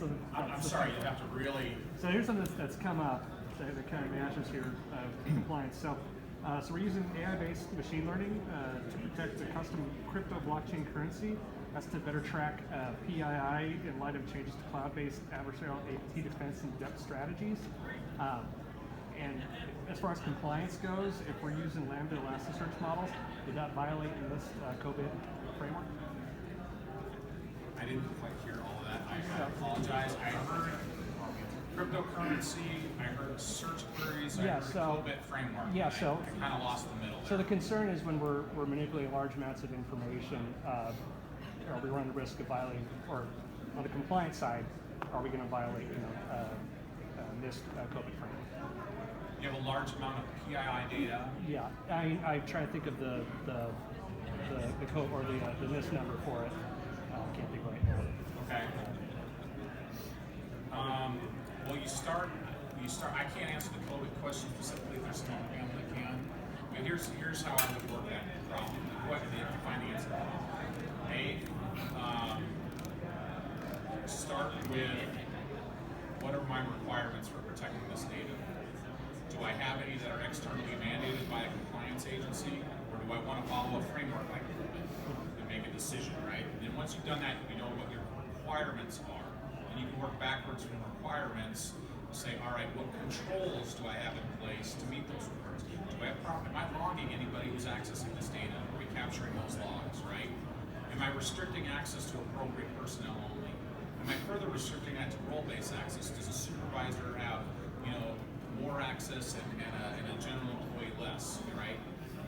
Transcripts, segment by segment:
I'm sorry, you have to really. So here's something that's come up that kind of matches here compliance. So we're using AI-based machine learning to protect the custom crypto blockchain currency. That's to better track PII in light of changes to cloud-based adversarial APT defense and depth strategies. And as far as compliance goes, if we're using Lambda Elasticsearch models, would that violate in this COVID framework? I didn't quite hear all of that. I apologize. I heard cryptocurrency, I heard search queries, I heard COVID framework. Yeah, I kind of lost the middle there. So the concern is when we're manipulating large amounts of information, are we running the risk of violating, or on the compliance side, are we going to violate, this COVID framework? You have a large amount of PII data. Yeah, I try to think of the code or the NIST number for it. Can't think right now. Okay. Well, you start. I can't answer the COVID question specifically. If there's someone panel that can. But here's how I would work that problem. To find the answer. Start with what are my requirements for protecting this data? Do I have any that are externally mandated by a compliance agency, or do I want to follow a framework like COVID and make a decision, right? And then once you've done that, you know what your requirements are, and you can work backwards from requirements to say, all right, what controls do I have in place to meet those requirements? Am I logging anybody who's accessing this data? Are we capturing those logs, right? Am I restricting access to appropriate personnel only? Am I further restricting that to role-based access? Does a supervisor have, more access and a general employee less, right?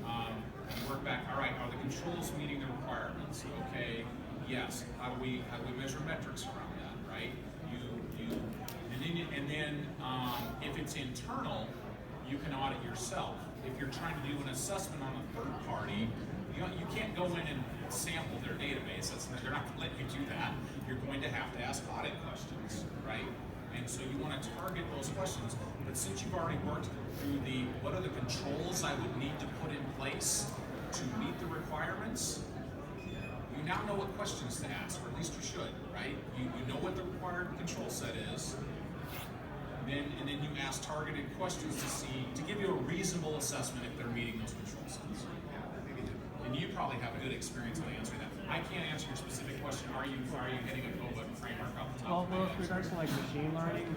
You work back, all right, are the controls meeting the requirements? Okay, yes. How do we measure metrics around that, right? And then if it's internal, you can audit yourself. If you're trying to do an assessment on a third party, you can't go in and sample their database. They're not going to let you do that. You're going to have to ask audit questions, right? And so you want to target those questions. But since you've already worked through what are the controls I would need to put in place to meet the requirements, you now know what questions to ask, or at least you should, right? You know what the required control set is. And then you ask targeted questions to give you a reasonable assessment if they're meeting those control sets. And you probably have a good experience on answering that. I can't answer your specific question. Are you hitting a COVID framework off the top? Well, with regards to machine learning,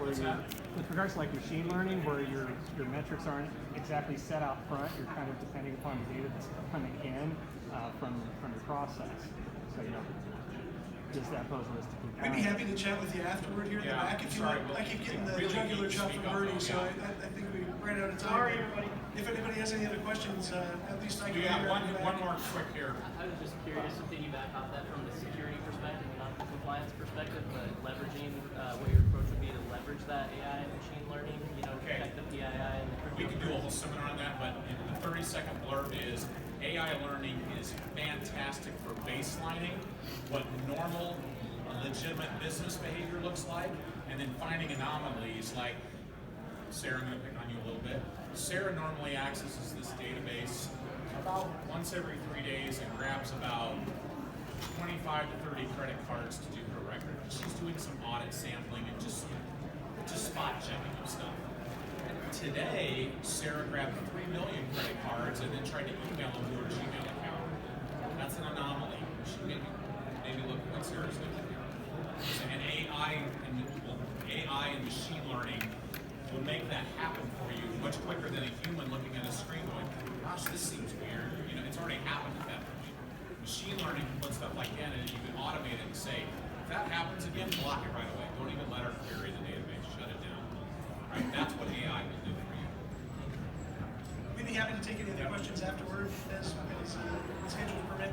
where your metrics aren't exactly set out front, you're kind of depending upon the data that's coming in from your process. So does that pose a risk to compliance? I'd be happy to chat with you afterward here in the back if you want. I keep getting the jugular chuck from Bernie, so I think we ran out of time. Sorry, everybody. If anybody has any other questions, at least I can. Yeah, one more quick here. I was just curious to piggyback off that from the security perspective, not the compliance perspective, but leveraging what your approach would be to leverage that AI and machine learning, protect the PII and the crypto. We could do a whole seminar on that, but the 30-second blurb is AI learning is fantastic for baselining what normal, legitimate business behavior looks like, and then finding anomalies like, Sarah, I'm going to pick on you a little bit. Sarah normally accesses this database about once every 3 days and grabs about 25 to 30 credit cards to do her record. She's doing some audit sampling and just spot checking of stuff. Today, Sarah grabbed 3 million credit cards and then tried to email them to her Gmail account. That's an anomaly. She maybe look at what Sarah's doing. And AI and machine learning will make that happen for you much quicker than a human looking at a screen going, gosh, this seems weird. It's already happened at that point. Machine learning can put stuff like that in and you can automate it and say, if that happens again, block it right away. Don't even let her query the database. Shut it down. Right? That's what AI will do for you. We'd be happy to take any other questions afterward as schedule permit.